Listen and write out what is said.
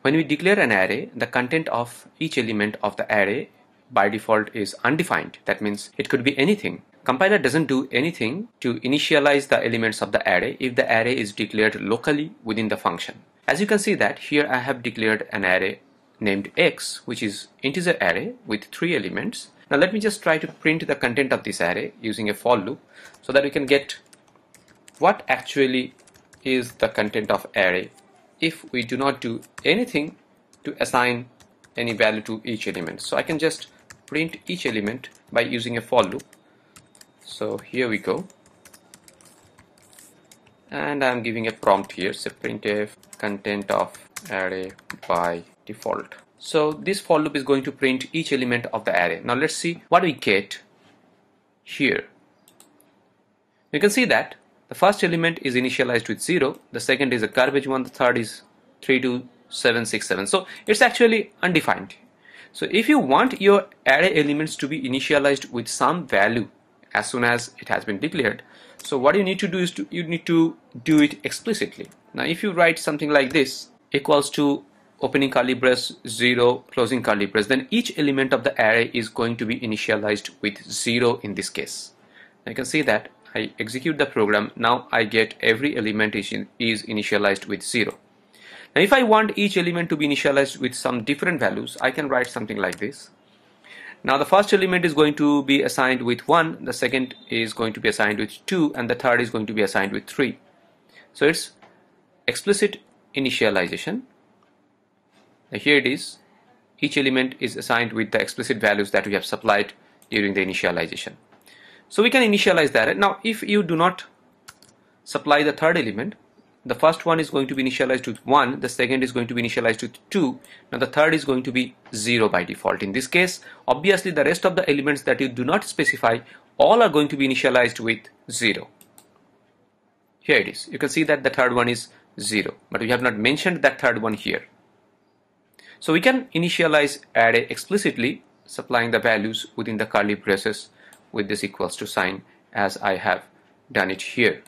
When we declare an array, the content of each element of the array by default is undefined. That means it could be anything. Compiler doesn't do anything to initialize the elements of the array if the array is declared locally within the function. As you can see that here I have declared an array named x, which is integer array with 3 elements. Now let me just try to print the content of this array using a for loop so that we can get what actually is the content of array if we do not do anything to assign any value to each element. So I can just print each element by using a for loop. So here we go, and I'm giving a prompt here, so printf content of array by default. So this for loop is going to print each element of the array. Now let's see what we get here. You can see that the first element is initialized with 0, the second is a garbage one, the third is 32767. So it's actually undefined. So if you want your array elements to be initialized with some value as soon as it has been declared, so what you need to do is you need to do it explicitly. Now if you write something like this, equals to opening curly brace 0 closing curly brace, then each element of the array is going to be initialized with 0 in this case. Now you can see that I execute the program. Now I get every element is initialized with 0. Now if I want each element to be initialized with some different values, I can write something like this. Now the first element is going to be assigned with 1, the second is going to be assigned with 2, and the third is going to be assigned with 3. So it's explicit initialization. Now here it is, each element is assigned with the explicit values that we have supplied during the initialization. So we can initialize that. Now if you do not supply the third element, the first one is going to be initialized with 1, the second is going to be initialized with 2, now the third is going to be 0 by default. In this case, obviously the rest of the elements that you do not specify, all are going to be initialized with 0. Here it is, you can see that the third one is 0, but we have not mentioned that third one here. So we can initialize array explicitly, supplying the values within the curly braces with this equals to sign, as I have done it here.